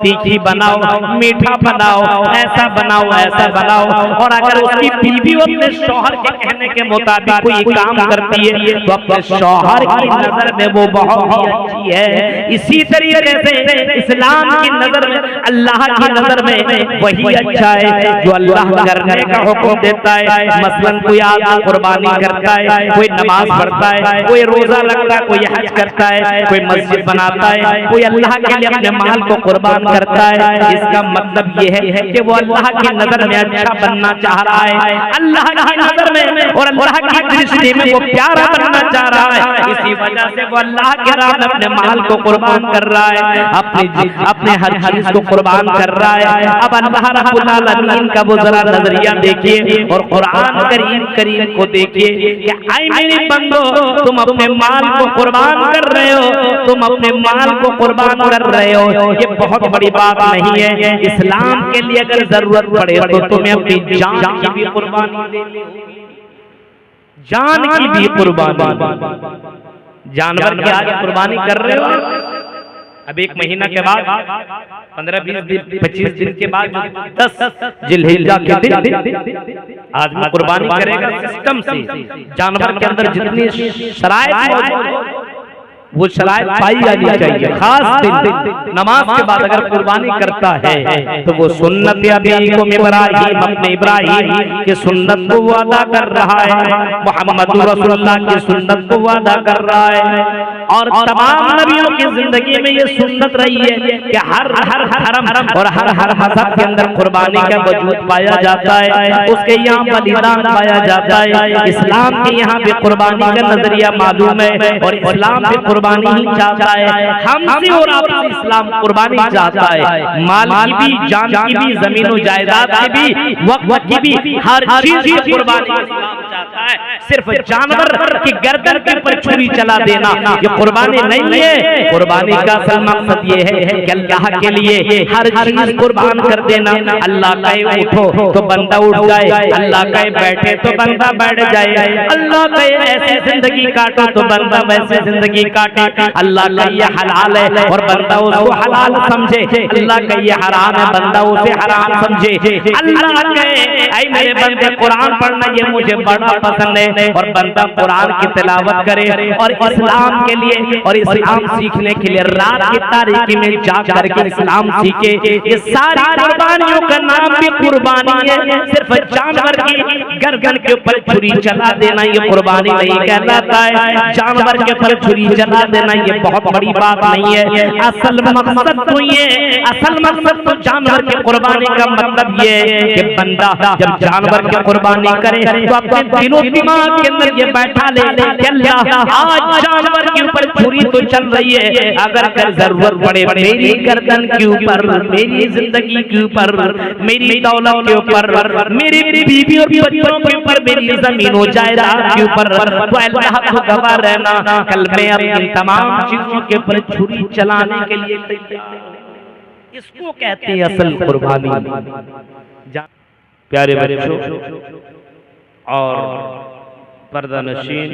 तीखी बनाओ, मीठा बनाओ, ऐसा बनाओ, ऐसा बनाओ। और अगर उसकी बीवी अपने शौहर के कहने के मुताबिक कोई काम करती है तो अपने शौहर की नजर में वो बहुत ही अच्छी है। इसी तरीके से इस्लाम की नजर में, अल्लाह की नजर में वही अच्छा है जो अल्लाह करने का हुक्म देता है। मसलन कोई आदमी कुर्बानी करता है, कोई नमाज पढ़ता है, कोई रोजा रखता है, कोई हज करता है, कोई मस्जिद बनाता है, कोई अल्लाह के लिए अपने माल को कुर्बान करता है। इसका मतलब ये है कि वो अल्लाह की नजर में अच्छा बनना चाह रहा है, अल्लाह की नजर में और अल्लाह की दृष्टि में वो प्यारा बनना चाह रहा है। इसी वजह से वो अल्लाह के राह में अपने माल को कुर्बान कर रहा है, अपने हर चीज को कुर्बान कर रहा है। अब अल्लाह रब्बुल आलमीन का वो जरा नजरिया देखिए और कुरान करीम को देखिए कि ऐ मेरे बंदो, तुम अपने माल को कुर्बान कर रहे हो, तुम अपने माल को कुर्बान कर रहे हो, ये बहुत बड़ी बात नहीं है। इस्लाम के लिए अगर जरूरत पड़े तो तुम्हें अपनी जान की भी कुर्बानी देनी होगी, जान की भी कुर्बानी। जानवर की आगे कुर्बानी कर रहे हो। अब एक महीना के बाद 15-20 दिन 25 दिन के बाद 10 जिलहिज्जा के दिन आदमी कुर्बानी करेगा सिस्टम से। जानवर के अंदर जितनी शराइत वो शराइत पाई जानी चाहिए। खास दिन नमाज के बाद अगर कुर्बानी करता है तो वो सुन्नत अबीकुम इब्राहीम, अपने इब्राहीम की सुन्नत को वो अदा कर रहा है, मोहम्मद रसूलुल्लाह की सुन्नत को वो अदा कर रहा है। और तमाम नबियों की जिंदगी में ये सुन्नत रही है कि हर धर्म और हर मजहब के अंदर कुर्बानी का वजूद पाया जाता है, उसके यहाँ बलिदान पाया जाता है। इस्लाम के यहाँ भी कुर्बानी का नजरिया मालूम है और इस्लाम भी कुर्बानी ही चाहता है। हमसे और आपसे इस्लाम कुर्बानी चाहता है, माल की भी, जान की भी, जमीन और जायदाद की भी, वक्त की भी, हर चीज की कुर्बानी चाहता है। सिर्फ जानवर की गर्दन के ऊपर छुरी चला देना ये कुर्बानी नहीं है। कुर्बानी का असल मकसद ये है कि अल्लाह के लिए हर चीज कुर्बान कर देना। अल्लाह कहे उठो तो बंदा उठ जाए, अल्लाह कहे बैठे तो बंदा बैठ जाए, अल्लाह कहे ऐसे जिंदगी काटो तो बंदा वैसे जिंदगी काटे। अल्लाह का ये हलाल है और बंदा उसको हलाल समझे, अल्लाह का ये हराम है बंदा उसे हराम समझे। अल्लाह कहे ऐ मेरे बंदे कुरान पढ़ना ये मुझे बड़ा पसंद है और बंदा कुरान की तिलावत करे और इस्लाम के लिए और इस्लाम सीखने के लिए रात की तारीकी में जा करके इस्लाम सीखे। ये सारी कुर्बानियों का नाम भी कुर्बानी है। सिर्फ जानवर की गर्दन के ऊपर छुरी चला देना ये कुर्बानी नहीं कहलाता है। जानवर के ऊपर छुरी चला देना ये बहुत बड़ी बात नहीं है। असल मकसद तो ये, असल मकसद तो जानवर के कुर्बानी का मतलब ये है कि बंदा जब जानवर की कुर्बानी करे तो अपने दिलो दिमाग के अंदर ये बैठा ले कि अल्लाह आज जानवर के ऊपर छुरी तो चल रही है, अगर जरूरत पड़े मेरी गर्दन के ऊपर, मेरी जिंदगी के ऊपर, मेरी दौलत के ऊपर, मेरी बीवी और बच्चों के ऊपर, मेरी जमीन और जायदाद के ऊपर, तो अल्लाह को गवाह रहना कल मैं अपनी तमाम चीजों के ऊपर छुरी चलाने के लिए तैयार। इसको कहते हैं असल कुर्बानी। प्यारे बच्चों और पर्दा नशीन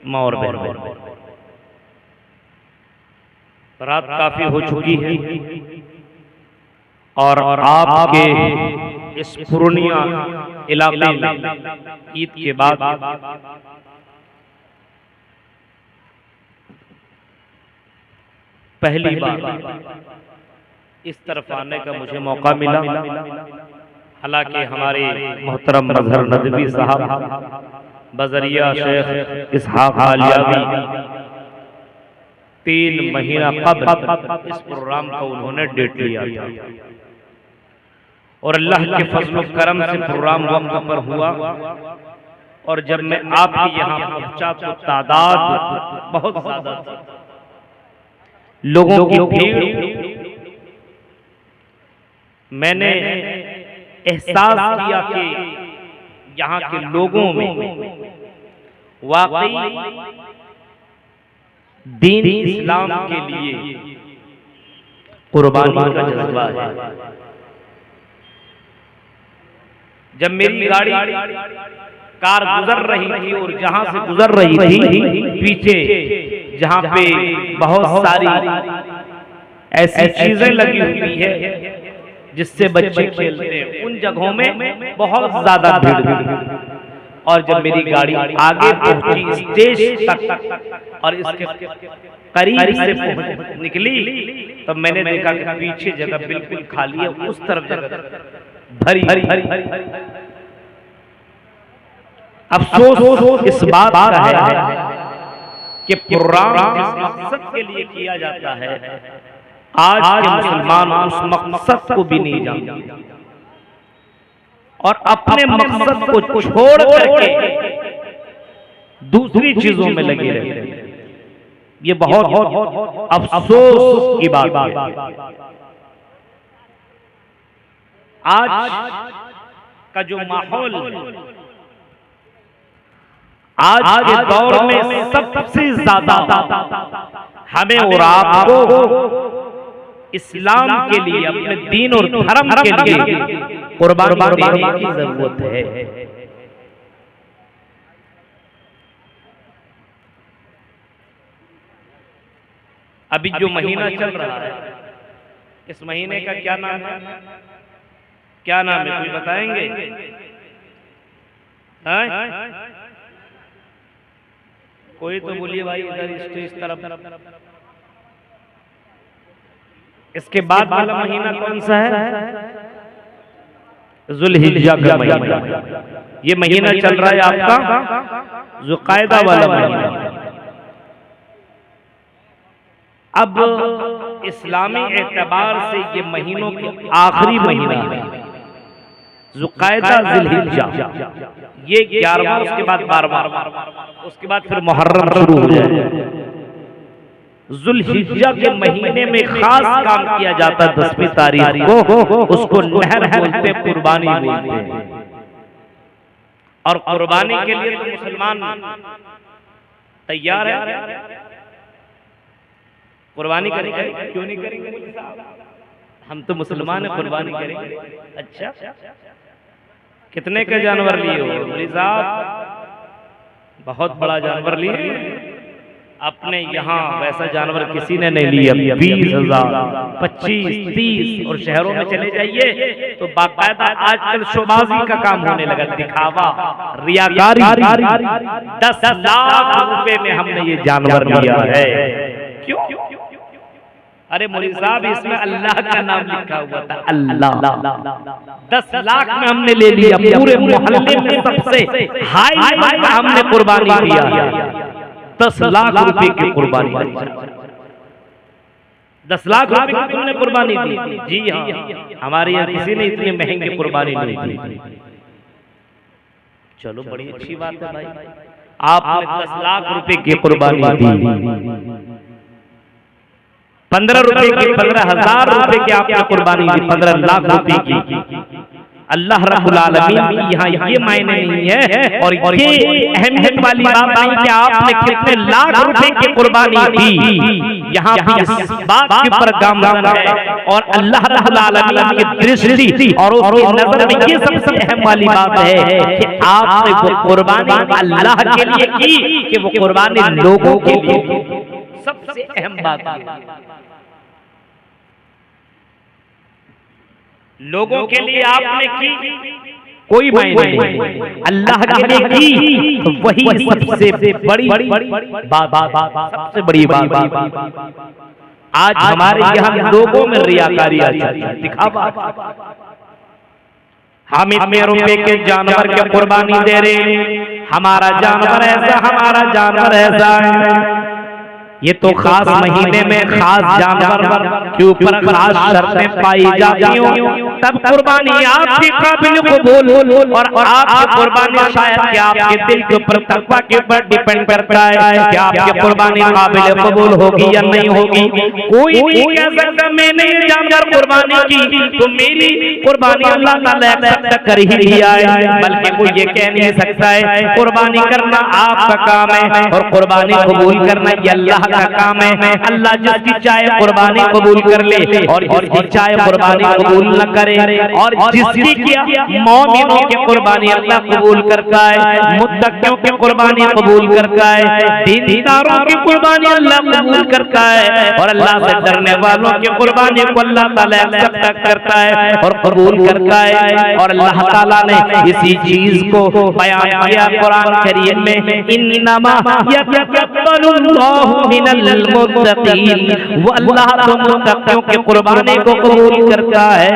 माँ और बहनों, रात काफी हो चुकी है और आपके इस पूर्णिया इलाके में ईद के बाद पहली बार इस तरफ आने का मुझे मौका मिला। हालांकि हमारे मोहतरम मजहर नदवी साहब बजरिया शेख इसहाक आलियावी 3 महीना कबल इस प्रोग्राम का उन्होंने डेट लिया था और अल्लाह के फजल करम से प्रोग्राम वक्त पर हुआ। और जब मैं आपके यहाँ पहुंचा तो तादाद बहुत ज्यादा थी, लोगों की भीड़। मैंने एहसास किया कि यहाँ के लोगों में वाकई दीन इस्लाम के लिए कुर्बानी का जज्बा है। जब मेरी गाड़ी कार गुजर रही थी और जहां से गुजर रही थी पीछे जहां पे बहुत सारी ऐसी चीजें लगी हुई है जिससे बच्चे खेलते हैं, उन जगहों में बहुत ज्यादा भीड़ थी। और जब मेरी गाड़ी आगे पहुंची स्टेज तक और इसके करीब से निकली तो मैंने देखा कि पीछे जगह बिल्कुल खाली है, उस तरफ जगह भरी भरी। अफसोस इस बात का है कि प्रोग्राम जिस मकसद के लिए किया जाता है आज के मुसलमान उस मकसद को भी नहीं जानते और अपने मकसद को छोड़ करके दूसरी चीजों में लगे रहते हैं। ये बहुत अफसोस की बात है। आज का जो माहौल आज के दौर में सबसे ज्यादा हमें और आपको इस्लाम के लिए, अपने दीन और धर्म के लिए कुर्बानी देने की जरूरत है। अभी जो महीना चल रहा है, इस महीने का क्या नाम है? क्या नाम है, कोई बताएंगे? कोई तो बोलिए भाई, इधर इस तरफ। इसके बाद वाला महीना कौन सा है? जुल्हिज्जा का महीना। ये महीना चल रहा है आपका ज़ुल्क़ाइदा वाला महीना। अब इस्लामी एतबार से ये महीनों के आखिरी महीना है ज़ुल्क़ाइदा, ज़ुल्हिज्जा। ये 11वां, उसके बाद 12वां, उसके बाद फिर मुहर्रम शुरू हो जाएगा। ज़ुल्हिज्जा के महीने में खास काम किया जाता है 10वीं तारीख को, उसको नहर बोलते, कुर्बानी बोलते हैं। और कुर्बानी के लिए तो मुसलमान तैयार है। कुर्बानी करेंगे, क्यों नहीं करेंगे? हम तो मुसलमान है, कुर्बानी करेंगे। अच्छा, कितने के जानवर लिए हो मौलवी साहब? बहुत बड़ा जानवर लिए। अपने यहाँ वैसा जानवर किसी ने नहीं लिया। 20,000, 25, 30 और शहरों में चले जाइए तो बाकायदा आजकल शोबाजी का काम होने लगा, दिखावा, रियाकारी। 10 लाख रुपए में हमने ये जानवर लिया है। क्यों? अरे मौलवी साहब, इसमें अल्लाह का नाम लिखा हुआ था, अल्लाह। 10 लाख में हमने ले लिया। पूरे मोहल्ले में सबसे हाई का हमने कुर्बानी किया। 10 लाख रुपए की कुर्बानी। 10 लाख रुपए की तुमने कुर्बानी दी? जी हाँ, हमारे यहाँ किसी ने इतनी महंगी कुर्बानी नहीं दी। चलो, बड़ी अच्छी बात है भाई, आपने 10 लाख रुपए की कुर्बानी दी। 15 रुपए की, 15,000 रुपए की आपने कुर्बानी दी, 15 लाख रुपए की। अल्लाह रब्बुल आलमीन की यहाँ ये मायने नहीं है और ये अहमियत वाली बात नहीं कि आपने कितने लाख रुपए की कुर्बानी दी। यहाँ इस बात के ऊपर गामज़न है और अल्लाह रब्बुल आलमीन की दृष्टि और उसकी नजर में ये सबसे अहम वाली बात है कि आपने वो कुर्बानी अल्लाह के लिए की कि वो कुर्बानी लोगों के लिए। सबसे अहम बात है, लोगों के लिए आपने की, कोई मायने नहीं, अल्लाह के लिए की तो वही सबसे बड़ी बात, सबसे बड़ी बात। आज हमारे यहाँ लोगों में रियाकारी आ जाती है, दिखावा। हम इतने रुपए के जानवर की कुर्बानी दे रहे हैं, हमारा जानवर ऐसा, हमारा जानवर ऐसा है। ये तो खास महीने में खास जानवर के ऊपर खास शर्तें पाई जाती हो, तब कुर्बानी आपके काबिल कबूल और आपकी कुर्बानी शायद कि आपके दिल के ऊपर, तकवा के ऊपर डिपेंड करता है कि आपकी कुर्बानी काबिल कबूल होगी या नहीं होगी। कोई नहीं कह सकता मैंने ये जानवर कुर्बानी की तो मेरी कुर्बानी अल्लाह ताला एक्सेप्ट कर ही लिया है, बल्कि कोई ये कह नहीं सकता है। कुर्बानी करना आपका काम है और कुर्बानी कबूल करना ये अल्लाह का काम है। अल्लाह जिसकी चाहे कुर्बानी कबूल कर ले और जिसकी चाहे कुर्बानी कबूल न करे, और जिसकी किया मोमिनों की कुर्बानी अल्लाह कबूल करता है, मुत्तकियों की कुर्बानी कबूल करता है, दीनदारों की कुर्बानी अल्लाह कबूल करता है, और अल्लाह से डरने वालों की कुर्बानी को अल्लाह ताला एक्सेप्ट करता है और कबूल करता है। और अल्लाह ताला ने इसी चीज को बयान किया कुरान करीम में, इन्नमा यतक़ब्बलुल्लाहु मिनल मुत्तक़ीन, वो अल्लाह तो मुत्तकियों की कुर्बानी को कबूल करता है।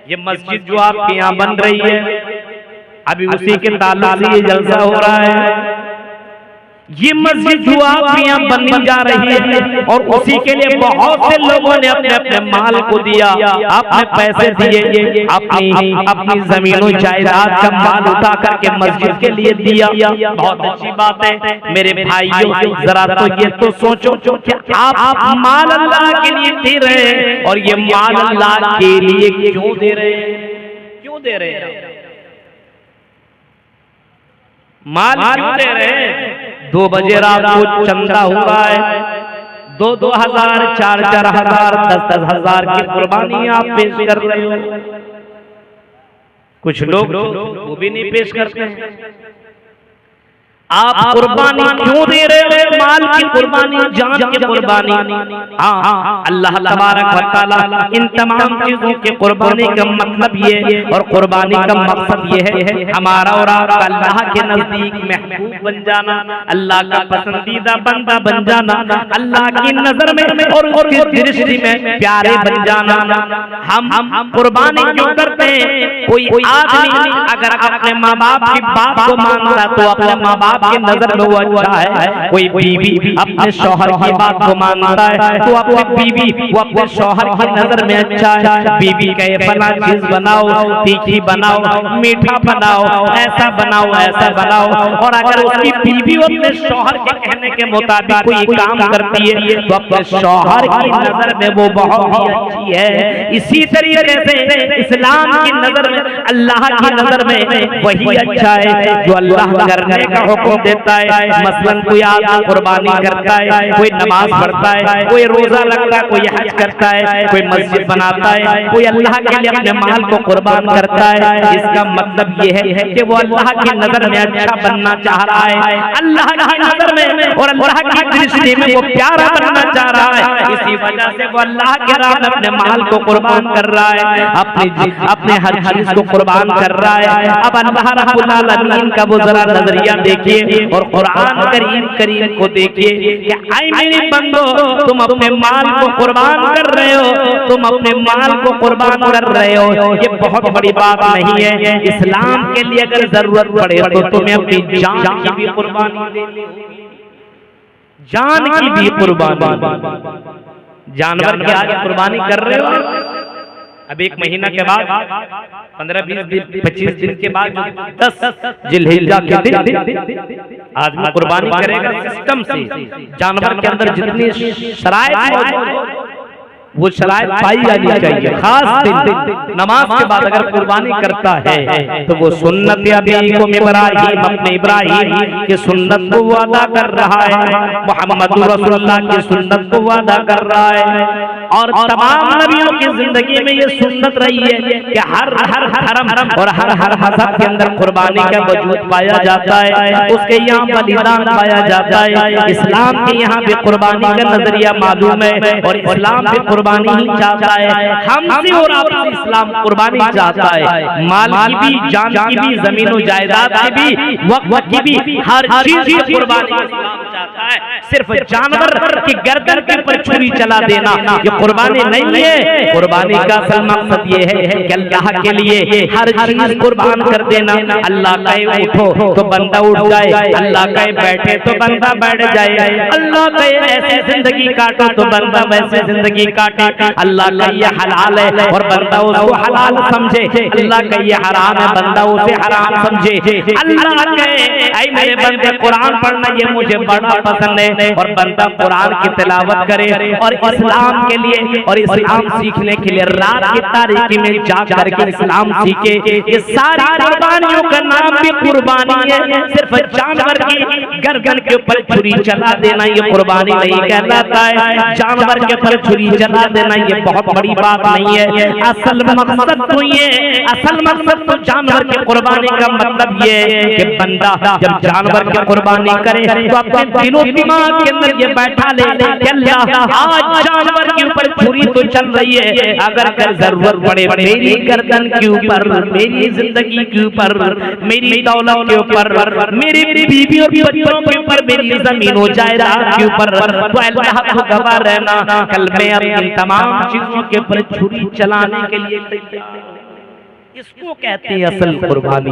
ये मस्जिद जो आपके यहाँ बन रही है, अभी उसी के ताल्लुक से ये जलसा हो रहा है। ये मस्जिद जो आपके यहाँ बनने जा रही है, और उसी के लिए बहुत से लोगों ने अपने अपने माल को दिया, आपने पैसे दिए, अपनी जमीनों जायदाद का माल उठा करके मस्जिद के लिए दिया। बहुत अच्छी बात है मेरे भाइयों, जरा तो ये तो सोचो कि आप माल अल्लाह के लिए दे रहे हैं, और ये माल अल्लाह के लिए क्यों दे रहे हैं? क्यों दे रहे हैं? माल क्यों दे रहे हैं? 2 बजे रात को चंदा हो रहा है, 2-2 हजार, 4-4 हजार, 10-10 हजार की कुर्बानी आप पेश कर रहे हो। कुछ लोग वो भी नहीं पेश करते हैं। आप कुर्बानी क्यों दे रहे हो? माल की कुर्बानी, जान की कुर्बानी। हाँ, अल्लाह तबारक व तआला इन तमाम चीजों के कुर्बानी का मतलब ये है, और कुर्बानी का मकसद ये है हमारा और आपका अल्लाह के नजदीक महबूब बन जाना, अल्लाह का पसंदीदा बंदा बन जाना, अल्लाह की नजर में और उसकी दृष्टि में प्यारे बन जाना। हम कुर्बानी क्यों करते हैं? कोई आदमी अगर अपने माँ बाप की बात को मानता है तो अपने माँ बाप की नजर में वो अच्छा है। कोई बीवी अपने शौहर की बात को मानता है तो अपनी बीवी वो अपने शौहर की नजर में अच्छा है। बीवी कहे फला चीज बनाओ, तीखी बनाओ, मीठा बनाओ, ऐसा बनाओ, ऐसा बनाओ, और अगर उसकी बीवी अपने शौहर के कहने के मुताबिक कोई काम करती है तो अपने शौहर की नजर में वो बहुत ही अच्छी है। इसी तरीके से इस्लाम की नजर में, अल्लाह की नजर में वही अच्छा है जो अल्लाह करने का हुक्म देता है। मसलन कोई आदमी कुर्बानी करता है, कोई नमाज पढ़ता है, कोई रोजा रखता है, कोई हज करता है, कोई मस्जिद बनाता है, कोई अल्लाह के लिए अपने माल को कुर्बान करता है। इसका मतलब ये है कि वो अल्लाह की नजर में अच्छा बनना चाह रहा है, अल्लाह की नजर में और अल्लाह की दृष्टि में वो प्यारा बनना चाह रहा है। इसी वजह से वो अल्लाह के राह में अपने माल को कुर्बान कर रहा है, अपने हर चीज को कुर्बान कर रहा है। अब अल्लाह रब्बुल आलमीन का वो जरा नजरिया देखिए और कुरान करीम को देखिए कि ऐ मेरे बंदो, तुम अपने माल को कुर्बान कर रहे हो, तुम अपने माल को कुर्बान कर रहे हो, ये बहुत बड़ी बात नहीं है। इस्लाम के लिए अगर जरूरत पड़े तो तुम्हें अपनी जान की भी कुर्बानी देनी होगी, जान की भी कुर्बानी। जानवर की आज कुर्बानी कर रहे हो, अब 1 महीना के बाद 15-20 दिन 25 दिन के बाद 10 जिलहिज्जा के दिन आदमी कुर्बानी करेगा सिस्टम से। जानवर के अंदर जितनी शराइत मौजूद वो शराइत पाई जानी चाहिए। खास दिन नमाज के बाद अगर कुर्बानी करता है तो वो सुन्नत अबीकुम इब्राहीम, अपने इब्राहीम की सुन्नत को वादा कर रहा है, मोहम्मद रसूलुल्लाह की सुन्नत को वादा कर रहा है। और तमाम नबियों की जिंदगी में ये सुन्नत रही है कि हर हरम और हर मज़हब के अंदर कुर्बानी का वजूद पाया जाता है, उसके यहाँ बलिदान पाया जाता है। इस्लाम के यहाँ भी कुर्बानी का नजरिया मालूम है और इस्लाम भी कुर्बानी ही चाहता है। हमसे और आपसे इस्लाम कुर्बानी चाहता है, माल की भी, जान की भी, जमीनों जायदाद की भी, वक्त की भी, हर चीज की कुर्बानी इस्लाम चाहता है। सिर्फ जानवर की गर्दन के ऊपर छुरी चला देना ये कुर्बानी नहीं है। कुर्बानी का असल मकसद ये है कि अल्लाह के लिए हर चीज कुर्बान कर देना। अल्लाह कहे उठो तो बंदा उठ जाए, अल्लाह कहे बैठे तो बंदा बैठ जाए, अल्लाह कहे ऐसे जिंदगी काटो तो बंदा वैसे जिंदगी काटे। अल्लाह का ये हलाल है और बंदा उसको हलाल समझे, अल्लाह का ये हराम है बंदा उसे हराम समझे। अल्लाह कहे ऐ मेरे बंदे कुरान पढ़ना ये मुझे बड़ा पसंद है। और बंदा कुरान की तिलावत करे और इस्लाम के लिए और इस्लाम सीखने के लिए रात की तारीकी में जा करके इस्लाम सीखे। ये सारी कुर्बानियों का नाम भी कुर्बानी है। सिर्फ जानवर की गर्दन के ऊपर छुरी चला देना ये कुर्बानी नहीं कहलाता है। जानवर के ऊपर छुरी चला देना ये बहुत बड़ी बात नहीं है। असल मकसद तो ये, असल मकसद तो जानवर की कुर्बानी का मतलब ये है कि बंदा जब जानवर की कुर्बानी करे तो अपने दिलो दिमाग के अंदर ये बैठा ले कि अल्लाह आज जानवर के ऊपर छुरी तो चल रही है, अगर जरूरत पड़े मेरी गर्दन के ऊपर, मेरी जिंदगी के ऊपर, मेरी दौलत के ऊपर, मेरी बीवी और बच्चों के ऊपर, मेरी जमीन हो जायदाद के ऊपर, तो अल्लाह को गवाह रहना कल मैं अपनी तमाम चीजों के ऊपर छुरी चलाने के लिए तैयार। इसको कहते हैं असल कुर्बानी।